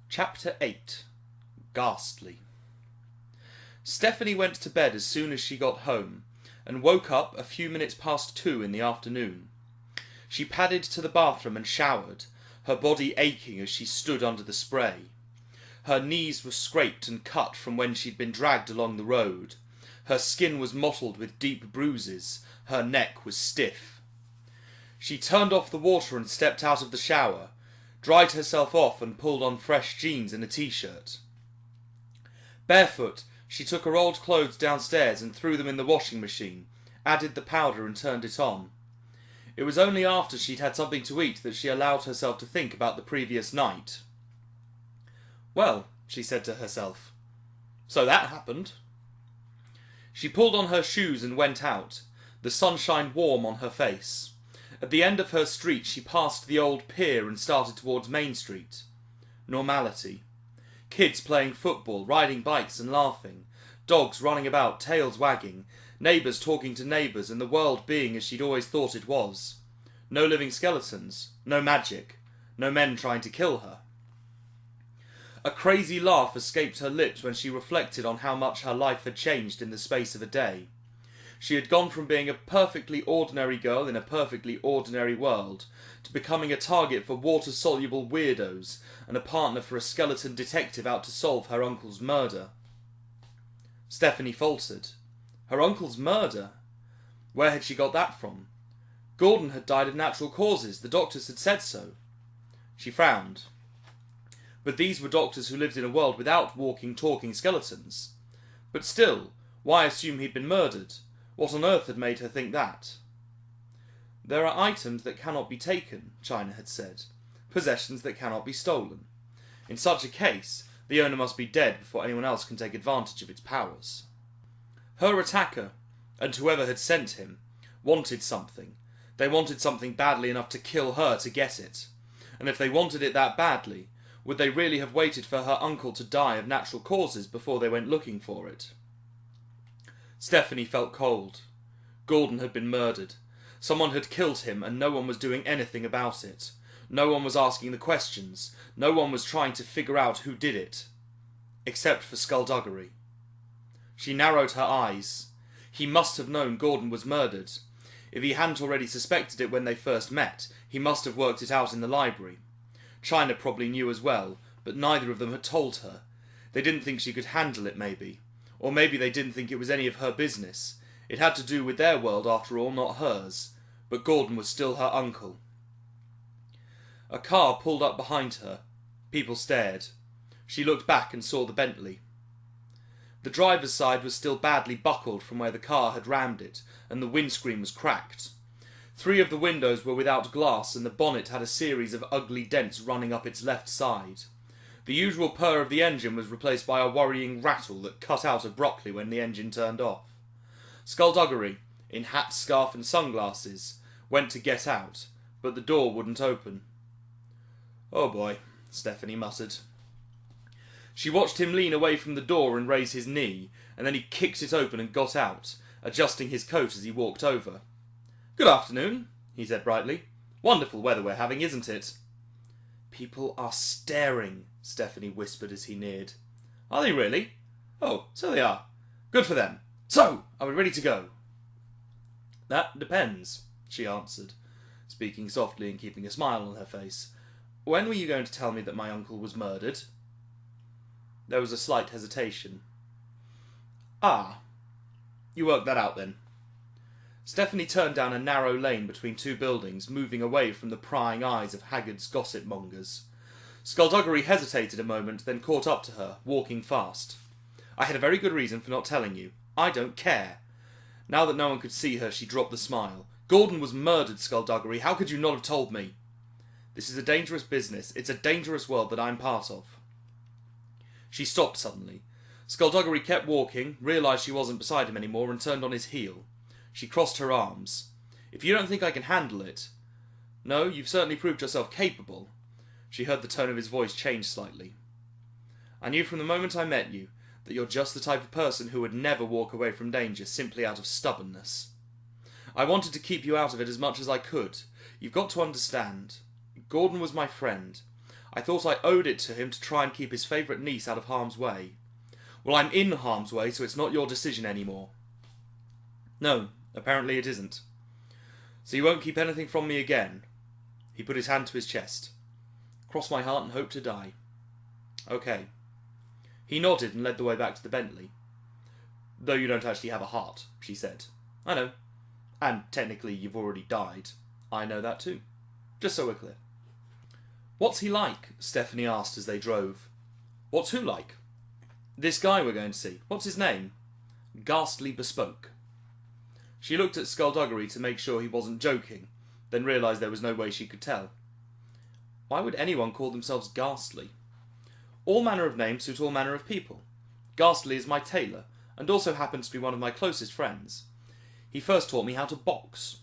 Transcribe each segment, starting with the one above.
Chapter 8. Ghastly. Stephanie went to bed as soon as she got home, and woke up a few minutes past 2 in the afternoon. She padded to the bathroom and showered, her body aching as she stood under the spray. Her knees were scraped and cut from when she'd been dragged along the road. Her skin was mottled with deep bruises, her neck was stiff. She turned off the water and stepped out of the shower, dried herself off and pulled on fresh jeans and a t-shirt. Barefoot, she took her old clothes downstairs and threw them in the washing machine, added the powder and turned it on. It was only after she'd had something to eat that she allowed herself to think about the previous night. Well, she said to herself, so that happened. She pulled on her shoes and went out, the sunshine warm on her face. At the end of her street she passed the old pier and started towards Main Street. Normality. Kids playing football, riding bikes and laughing. Dogs running about, tails wagging. Neighbours talking to neighbours, and the world being as she'd always thought it was. No living skeletons. No magic. No men trying to kill her. A crazy laugh escaped her lips when she reflected on how much her life had changed in the space of a day. She had gone from being a perfectly ordinary girl in a perfectly ordinary world to becoming a target for water-soluble weirdos and a partner for a skeleton detective out to solve her uncle's murder. Stephanie faltered. Her uncle's murder? Where had she got that from? Gordon had died of natural causes. The doctors had said so. She frowned. But these were doctors who lived in a world without walking, talking skeletons. But still, why assume he'd been murdered? What on earth had made her think that? There are items that cannot be taken, China had said. Possessions that cannot be stolen. In such a case, the owner must be dead before anyone else can take advantage of its powers. Her attacker, and whoever had sent him, wanted something. They wanted something badly enough to kill her to get it. And if they wanted it that badly, would they really have waited for her uncle to die of natural causes before they went looking for it? Stephanie felt cold. Gordon had been murdered. Someone had killed him and no one was doing anything about it. No one was asking the questions. No one was trying to figure out who did it. Except for Skulduggery. She narrowed her eyes. He must have known Gordon was murdered. If he hadn't already suspected it when they first met, he must have worked it out in the library. China probably knew as well, but neither of them had told her. They didn't think she could handle it, maybe. Or maybe they didn't think it was any of her business. It had to do with their world after all, not hers. But Gordon was still her uncle. A car pulled up behind her. People stared. She looked back and saw the Bentley. The driver's side was still badly buckled from where the car had rammed it, and the windscreen was cracked. 3 of the windows were without glass, and the bonnet had a series of ugly dents running up its left side. The usual purr of the engine was replaced by a worrying rattle that cut out abruptly when the engine turned off. Skulduggery, in hat, scarf and sunglasses, went to get out, but the door wouldn't open. Oh boy, Stephanie muttered. She watched him lean away from the door and raise his knee, and then he kicked it open and got out, adjusting his coat as he walked over. Good afternoon, he said brightly. Wonderful weather we're having, isn't it? People are staring, Stephanie whispered as he neared. Are they really? Oh, so they are. Good for them. So, are we ready to go? That depends, she answered, speaking softly and keeping a smile on her face. When were you going to tell me that my uncle was murdered? There was a slight hesitation. Ah, you worked that out then. Stephanie turned down a narrow lane between 2 buildings, moving away from the prying eyes of Haggard's gossip mongers. Skulduggery hesitated a moment, then caught up to her, walking fast. I had a very good reason for not telling you. I don't care. Now that no one could see her, she dropped the smile. Gordon was murdered, Skulduggery. How could you not have told me? This is a dangerous business. It's a dangerous world that I'm part of. She stopped suddenly. Skulduggery kept walking, realised she wasn't beside him anymore, and turned on his heel. She crossed her arms. If you don't think I can handle it... No, you've certainly proved yourself capable. She heard the tone of his voice change slightly. I knew from the moment I met you that you're just the type of person who would never walk away from danger simply out of stubbornness. I wanted to keep you out of it as much as I could. You've got to understand. Gordon was my friend. I thought I owed it to him to try and keep his favourite niece out of harm's way. Well, I'm in harm's way, so it's not your decision anymore. No, apparently it isn't. So you won't keep anything from me again? He put his hand to his chest. Cross my heart and hope to die. Okay. He nodded and led the way back to the Bentley. Though you don't actually have a heart, she said. I know. And technically you've already died. I know that too. Just so we're clear. What's he like? Stephanie asked as they drove. What's who like? This guy we're going to see. What's his name? Ghastly Bespoke. She looked at Skulduggery to make sure he wasn't joking, then realised there was no way she could tell. Why would anyone call themselves Ghastly? All manner of names suit all manner of people. Ghastly is my tailor, and also happens to be one of my closest friends. He first taught me how to box.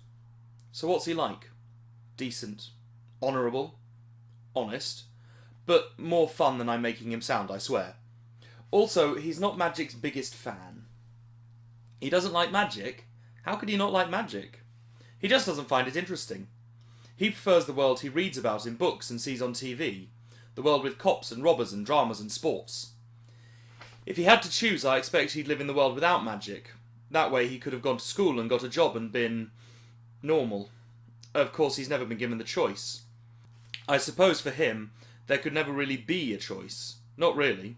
So what's he like? Decent. Honourable. Honest. But more fun than I'm making him sound, I swear. Also, he's not magic's biggest fan. He doesn't like magic? How could he not like magic? He just doesn't find it interesting. He prefers the world he reads about in books and sees on TV. The world with cops and robbers and dramas and sports. If he had to choose, I expect he'd live in the world without magic. That way he could have gone to school and got a job and been normal. Of course, he's never been given the choice. I suppose for him, there could never really be a choice. Not really.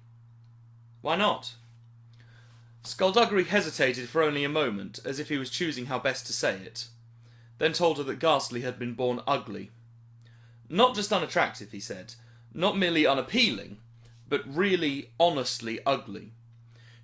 Why not? Skulduggery hesitated for only a moment, as if he was choosing how best to say it. Then told her that Ghastly had been born ugly. Not just unattractive, he said. Not merely unappealing, but really, honestly ugly.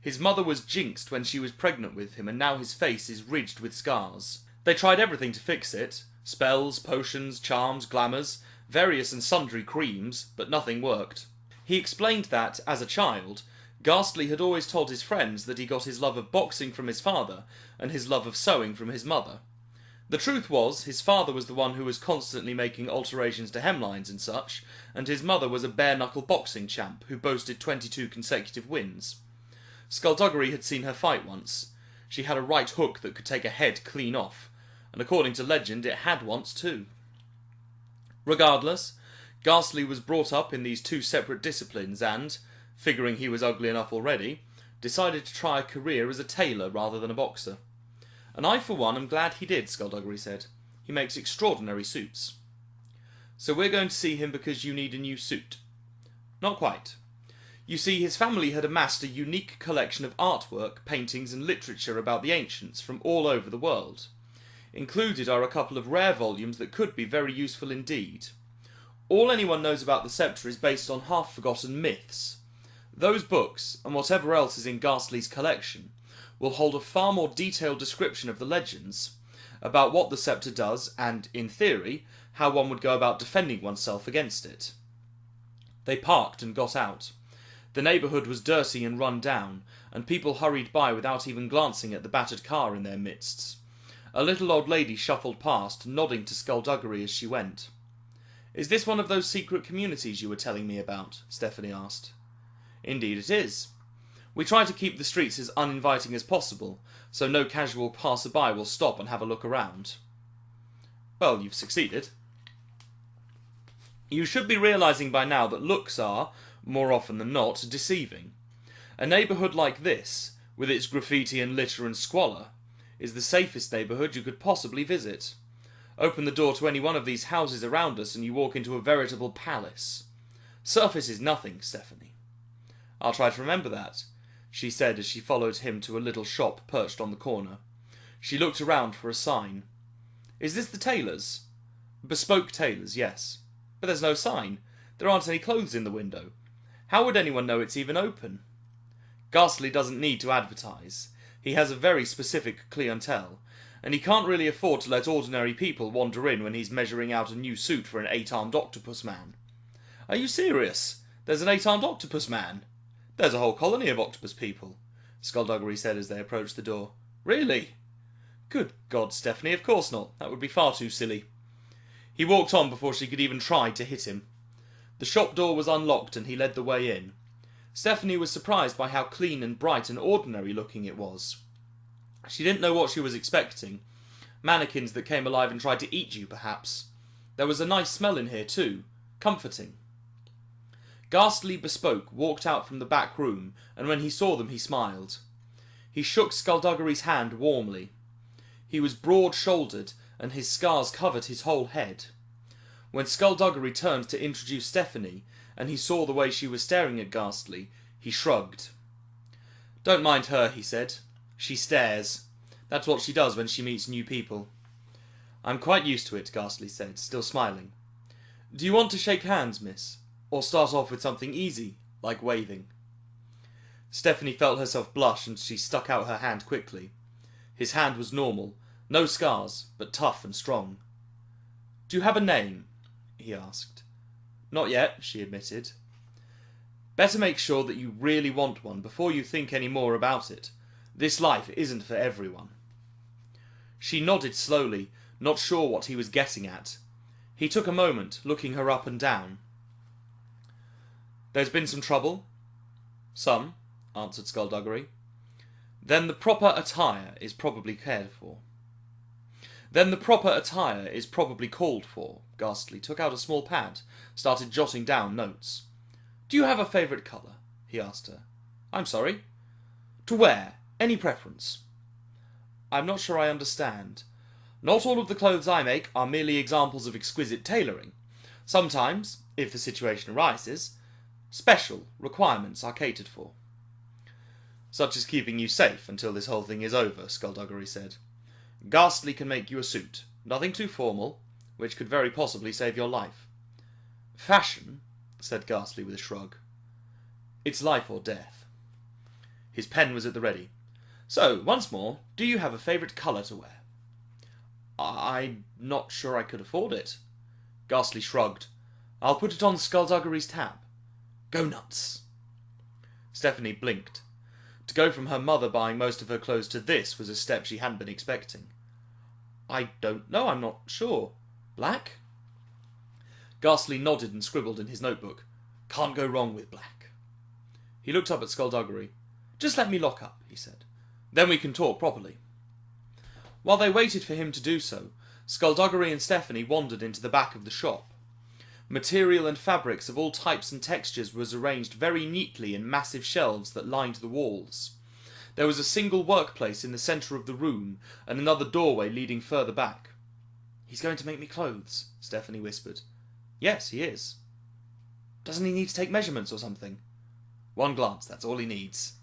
His mother was jinxed when she was pregnant with him, and now his face is ridged with scars. They tried everything to fix it. Spells, potions, charms, glamours, various and sundry creams, but nothing worked. He explained that, as a child, Ghastly had always told his friends that he got his love of boxing from his father, and his love of sewing from his mother. The truth was, his father was the one who was constantly making alterations to hemlines and such, and his mother was a bare-knuckle boxing champ who boasted 22 consecutive wins. Skulduggery had seen her fight once. She had a right hook that could take a head clean off, and according to legend it had once too. Regardless, Ghastly was brought up in these two separate disciplines and, figuring he was ugly enough already, decided to try a career as a tailor rather than a boxer. And I, for one, am glad he did, Skulduggery said. He makes extraordinary suits. So we're going to see him because you need a new suit. Not quite. You see, his family had amassed a unique collection of artwork, paintings and literature about the ancients from all over the world. Included are a couple of rare volumes that could be very useful indeed. All anyone knows about the sceptre is based on half-forgotten myths. Those books, and whatever else is in Ghastly's collection, will hold a far more detailed description of the legends, about what the sceptre does, and, in theory, how one would go about defending oneself against it. They parked and got out. The neighbourhood was dirty and run down, and people hurried by without even glancing at the battered car in their midst. A little old lady shuffled past, nodding to Skulduggery as she went. Is this one of those secret communities you were telling me about? Stephanie asked. Indeed it is. We try to keep the streets as uninviting as possible, so no casual passer-by will stop and have a look around. Well, you've succeeded. You should be realising by now that looks are, more often than not, deceiving. A neighbourhood like this, with its graffiti and litter and squalor, is the safest neighbourhood you could possibly visit. Open the door to any one of these houses around us and you walk into a veritable palace. Surface is nothing, Stephanie. I'll try to remember that, she said as she followed him to a little shop perched on the corner. She looked around for a sign. Is this the tailor's? Bespoke tailors, yes. But there's no sign. There aren't any clothes in the window. How would anyone know it's even open? Ghastly doesn't need to advertise. He has a very specific clientele, and he can't really afford to let ordinary people wander in when he's measuring out a new suit for an 8-armed octopus man. Are you serious? There's an 8-armed octopus man? There's a whole colony of octopus people, Skulduggery said as they approached the door. Really? Good God, Stephanie, of course not. That would be far too silly. He walked on before she could even try to hit him. The shop door was unlocked and he led the way in. Stephanie was surprised by how clean and bright and ordinary looking it was. She didn't know what she was expecting. Mannequins that came alive and tried to eat you, perhaps. There was a nice smell in here too. Comforting. Ghastly Bespoke walked out from the back room, and when he saw them he smiled. He shook Skulduggery's hand warmly. He was broad-shouldered, and his scars covered his whole head. When Skulduggery turned to introduce Stephanie, and he saw the way she was staring at Ghastly, he shrugged. "Don't mind her," he said. "She stares. That's what she does when she meets new people." "I'm quite used to it," Ghastly said, still smiling. "Do you want to shake hands, miss? Or start off with something easy, like waving?" Stephanie felt herself blush, and she stuck out her hand quickly. His hand was normal, no scars, but tough and strong. "Do you have a name?" he asked. "Not yet," she admitted. "Better make sure that you really want one before you think any more about it. This life isn't for everyone." She nodded slowly, not sure what he was getting at. He took a moment, looking her up and down. "There's been some trouble?" "Some," answered Skulduggery. "Then the proper attire is probably cared for." "Then the proper attire is probably called for." Ghastly took out a small pad, started jotting down notes. "Do you have a favourite colour?" he asked her. "I'm sorry?" "To wear. Any preference?" "I'm not sure I understand. Not all of the clothes I make are merely examples of exquisite tailoring. Sometimes, if the situation arises, special requirements are catered for." "Such as keeping you safe until this whole thing is over," Skulduggery said. "Ghastly can make you a suit. Nothing too formal, which could very possibly save your life." "Fashion," said Ghastly with a shrug. "It's life or death." His pen was at the ready. "So, once more, do you have a favourite colour to wear?" "I'm not sure I could afford it." Ghastly shrugged. "I'll put it on Skulduggery's tab." "Go nuts." Stephanie blinked. To go from her mother buying most of her clothes to this was a step she hadn't been expecting. "I don't know, I'm not sure. Black?" Ghastly nodded and scribbled in his notebook. "Can't go wrong with black." He looked up at Skulduggery. "Just let me lock up," he said. "Then we can talk properly." While they waited for him to do so, Skulduggery and Stephanie wandered into the back of the shop. Material and fabrics of all types and textures was arranged very neatly in massive shelves that lined the walls. There was a single workplace in the centre of the room, and another doorway leading further back. "He's going to make me clothes," Stephanie whispered. "Yes, he is." "Doesn't he need to take measurements or something?" "One glance, that's all he needs."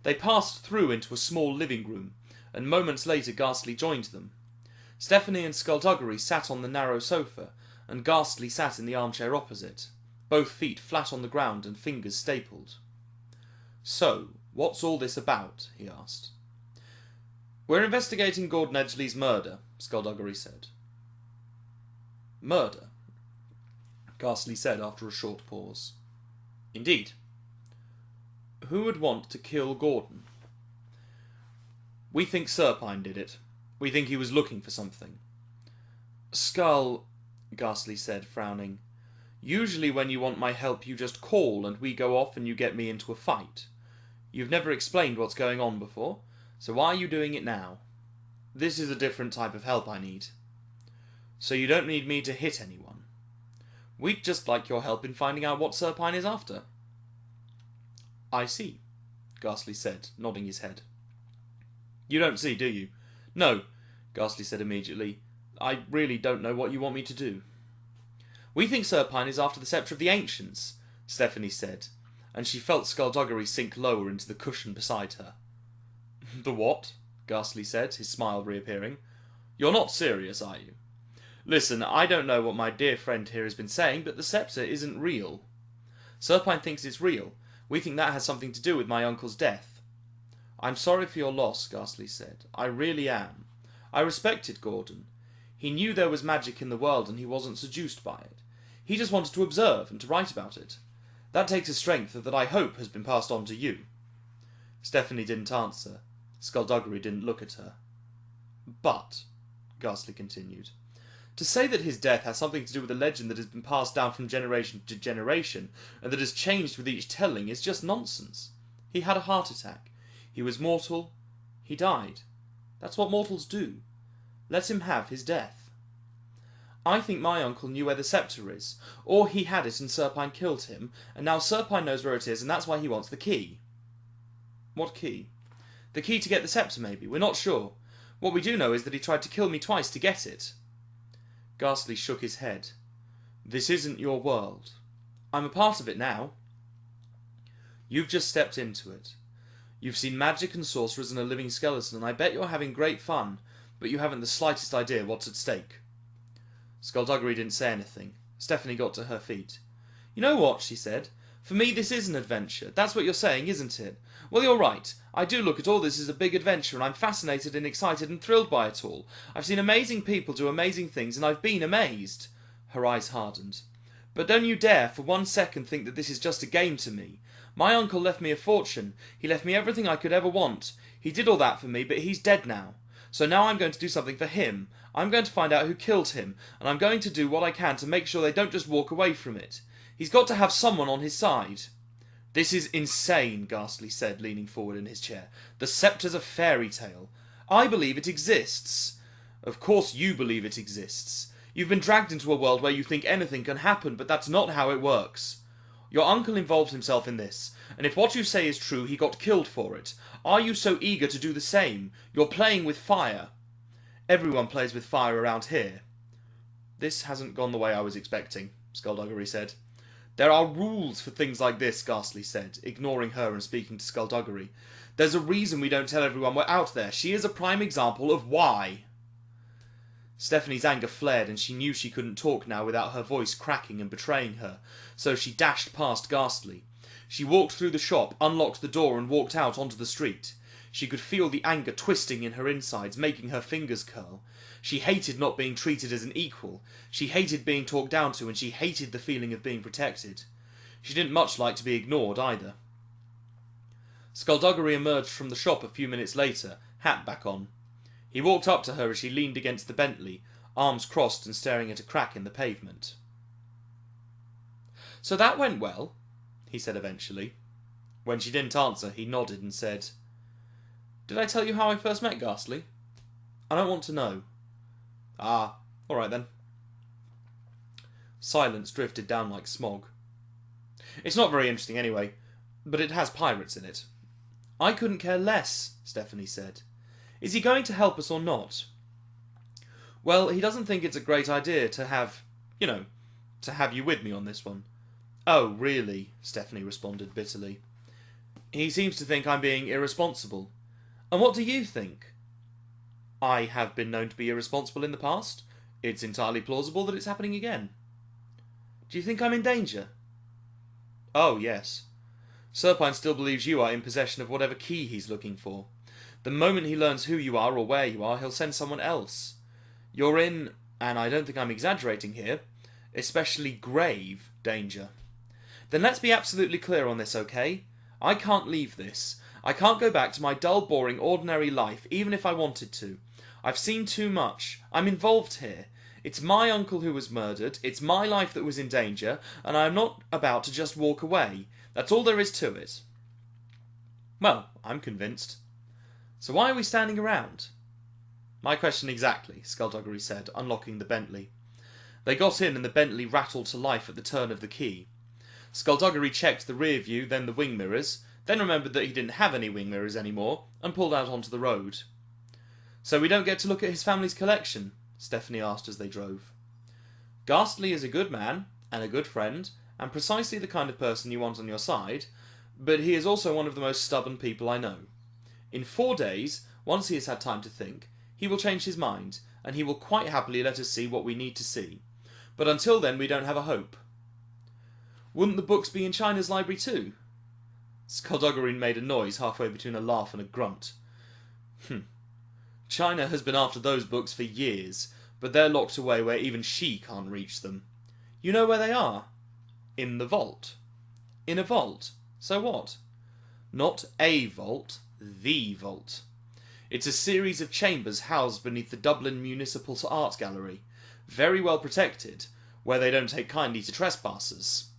They passed through into a small living room, and moments later Ghastly joined them. Stephanie and Skulduggery sat on the narrow sofa, and Ghastly sat in the armchair opposite, both feet flat on the ground and fingers stapled. "So, what's all this about?" he asked. "We're investigating Gordon Edgley's murder," Skulduggery said. "Murder?" Ghastly said after a short pause. "Indeed." "Who would want to kill Gordon?" "We think Serpine did it. We think he was looking for something." Ghastly said, frowning. "Usually when you want my help you just call and we go off and you get me into a fight. You've never explained what's going on before, so why are you doing it now? This is a different type of help I need." "So you don't need me to hit anyone? We'd just like your help in finding out what Serpine is after." "I see," Ghastly said, nodding his head. "You don't see, do you?" "No," Ghastly said immediately. "I really don't know what you want me to do." "We think Serpine is after the sceptre of the Ancients," Stephanie said, and she felt Skulduggery sink lower into the cushion beside her. "The what?" Ghastly said, his smile reappearing. "You're not serious, are you? Listen, I don't know what my dear friend here has been saying, but the sceptre isn't real. Serpine thinks it's real. We think that has something to do with my uncle's death." "I'm sorry for your loss," Ghastly said. "I really am. I respected Gordon. He knew there was magic in the world and he wasn't seduced by it. He just wanted to observe and to write about it. That takes a strength that I hope has been passed on to you." Stephanie didn't answer. Skulduggery didn't look at her. "But," Ghastly continued, "to say that his death has something to do with a legend that has been passed down from generation to generation and that has changed with each telling is just nonsense. He had a heart attack. He was mortal. He died. That's what mortals do. Let him have his death." I think my uncle knew where the sceptre is, or he had it and Serpine killed him, and now Serpine knows where it is and that's why he wants the key. What key? The key to get the sceptre, maybe. We're not sure. What we do know is that he tried to kill me twice to get it. Ghastly shook his head. This isn't your world. I'm a part of it now. You've just stepped into it. You've seen magic and sorcerers and a living skeleton, and I bet you're having great fun, but you haven't the slightest idea what's at stake. Skulduggery didn't say anything. Stephanie got to her feet. You know what, she said. For me this is an adventure. That's what you're saying, isn't it? Well, you're right. I do look at all this as a big adventure, and I'm fascinated and excited and thrilled by it all. I've seen amazing people do amazing things, and I've been amazed. Her eyes hardened. But don't you dare for 1 second think that this is just a game to me. My uncle left me a fortune. He left me everything I could ever want. He did all that for me, but he's dead now. So now I'm going to do something for him. I'm going to find out who killed him, and I'm going to do what I can to make sure they don't just walk away from it. He's got to have someone on his side. This is insane, Ghastly said, leaning forward in his chair. The sceptre's a fairy tale. I believe it exists. Of course you believe it exists. You've been dragged into a world where you think anything can happen, but that's not how it works. Your uncle involved himself in this, and if what you say is true, he got killed for it. Are you so eager to do the same? You're playing with fire. Everyone plays with fire around here. This hasn't gone the way I was expecting, Skulduggery said. There are rules for things like this, Ghastly said, ignoring her and speaking to Skulduggery. There's a reason we don't tell everyone we're out there. She is a prime example of why. Stephanie's anger flared, and she knew she couldn't talk now without her voice cracking and betraying her, so she dashed past Ghastly. She walked through the shop, unlocked the door, and walked out onto the street. She could feel the anger twisting in her insides, making her fingers curl. She hated not being treated as an equal. She hated being talked down to, and she hated the feeling of being protected. She didn't much like to be ignored, either. Skulduggery emerged from the shop a few minutes later, hat back on. He walked up to her as she leaned against the Bentley, arms crossed and staring at a crack in the pavement. So that went well, he said eventually. When she didn't answer, he nodded and said, Did I tell you how I first met Ghastly? I don't want to know. Ah, all right then. Silence drifted down like smog. It's not very interesting anyway, but it has pirates in it. I couldn't care less, Stephanie said. Is he going to help us or not? Well, he doesn't think it's a great idea to have you with me on this one. Oh, really? Stephanie responded bitterly. He seems to think I'm being irresponsible. And what do you think? I have been known to be irresponsible in the past. It's entirely plausible that it's happening again. Do you think I'm in danger? Oh, yes. Serpine still believes you are in possession of whatever key he's looking for. The moment he learns who you are or where you are, he'll send someone else. You're in, and I don't think I'm exaggerating here, especially grave danger. Then let's be absolutely clear on this, okay? I can't leave this. I can't go back to my dull, boring, ordinary life, even if I wanted to. I've seen too much. I'm involved here. It's my uncle who was murdered, it's my life that was in danger, and I'm not about to just walk away. That's all there is to it. Well, I'm convinced. So why are we standing around? My question exactly, Skulduggery said, unlocking the Bentley. They got in and the Bentley rattled to life at the turn of the key. Skulduggery checked the rear view, then the wing mirrors, then remembered that he didn't have any wing mirrors anymore, and pulled out onto the road. So we don't get to look at his family's collection? Stephanie asked as they drove. Ghastly is a good man, and a good friend, and precisely the kind of person you want on your side, but he is also one of the most stubborn people I know. In 4 days, once he has had time to think, he will change his mind, and he will quite happily let us see what we need to see. But until then, we don't have a hope. Wouldn't the books be in China's library too? Skulduggery made a noise halfway between a laugh and a grunt. China has been after those books for years, but they're locked away where even she can't reach them. You know where they are? In the vault. In a vault. So what? Not a vault, the vault. It's a series of chambers housed beneath the Dublin Municipal Art Gallery, very well protected, where they don't take kindly to trespassers.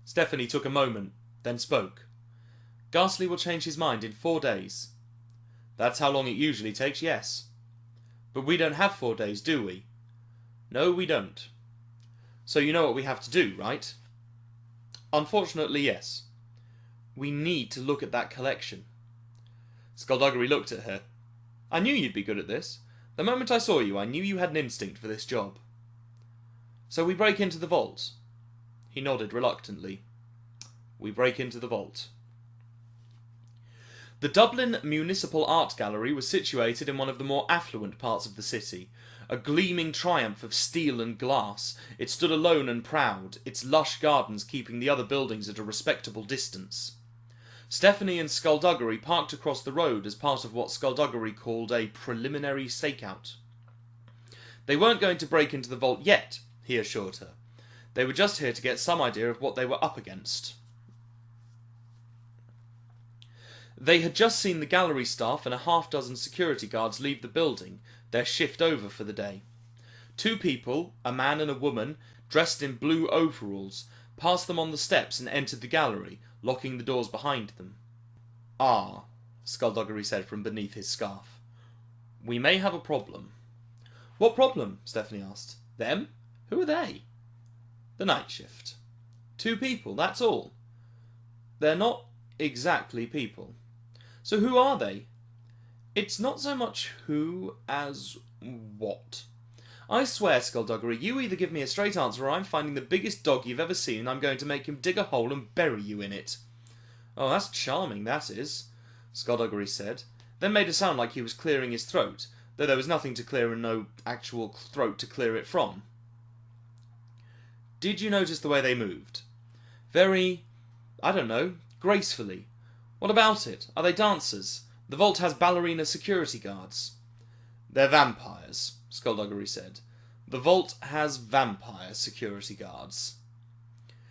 Stephanie took a moment, then spoke. Ghastly will change his mind in 4 days. That's how long it usually takes, yes. But we don't have 4 days, do we? No, we don't. So you know what we have to do, right? Unfortunately, yes. We need to look at that collection. Skulduggery looked at her. I knew you'd be good at this. The moment I saw you, I knew you had an instinct for this job. So we break into the vault. He nodded reluctantly. We break into the vault. The Dublin Municipal Art Gallery was situated in one of the more affluent parts of the city. A gleaming triumph of steel and glass, it stood alone and proud, its lush gardens keeping the other buildings at a respectable distance. Stephanie and Skulduggery parked across the road as part of what Skulduggery called a preliminary stakeout. They weren't going to break into the vault yet, he assured her. They were just here to get some idea of what they were up against. They had just seen the gallery staff and a half-dozen security guards leave the building, their shift over for the day. 2 people, a man and a woman, dressed in blue overalls, passed them on the steps and entered the gallery, locking the doors behind them. Ah, Skulduggery said from beneath his scarf. We may have a problem. What problem? Stephanie asked. Them? Who are they? The night shift. 2 people, that's all. They're not exactly people. So who are they? It's not so much who as what. I swear, Skulduggery, you either give me a straight answer or I'm finding the biggest dog you've ever seen and I'm going to make him dig a hole and bury you in it. Oh, that's charming, that is, Skulduggery said, then made it sound like he was clearing his throat, though there was nothing to clear and no actual throat to clear it from. Did you notice the way they moved? Very, I don't know, gracefully. What about it? Are they dancers? The vault has ballerina security guards. They're vampires, Skulduggery said. The vault has vampire security guards.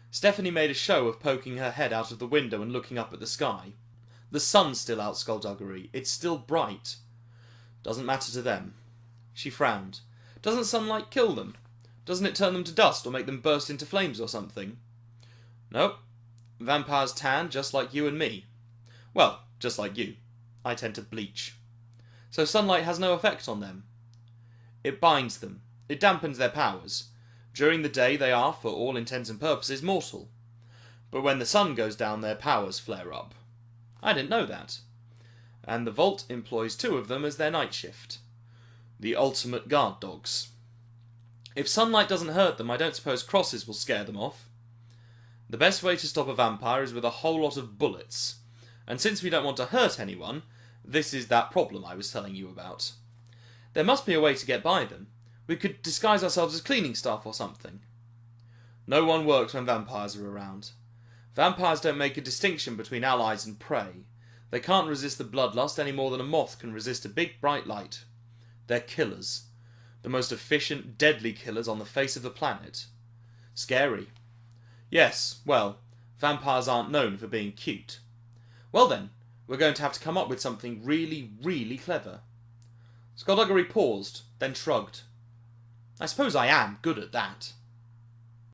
Stephanie made a show of poking her head out of the window and looking up at the sky. The sun's still out, Skulduggery. It's still bright. Doesn't matter to them. She frowned. Doesn't sunlight kill them? Doesn't it turn them to dust or make them burst into flames or something? Nope. Vampires tan just like you and me. Well, just like you. I tend to bleach. So sunlight has no effect on them. It binds them. It dampens their powers. During the day they are, for all intents and purposes, mortal. But when the sun goes down their powers flare up. I didn't know that. And the vault employs 2 of them as their night shift. The ultimate guard dogs. If sunlight doesn't hurt them, I don't suppose crosses will scare them off. The best way to stop a vampire is with a whole lot of bullets. And since we don't want to hurt anyone, this is that problem I was telling you about. There must be a way to get by them. We could disguise ourselves as cleaning staff or something. No one works when vampires are around. Vampires don't make a distinction between allies and prey. They can't resist the bloodlust any more than a moth can resist a big bright light. They're killers. The most efficient, deadly killers on the face of the planet. Scary. Yes, well, vampires aren't known for being cute. Well then, we're going to have to come up with something really, really clever. Skulduggery paused, then shrugged. I suppose I am good at that.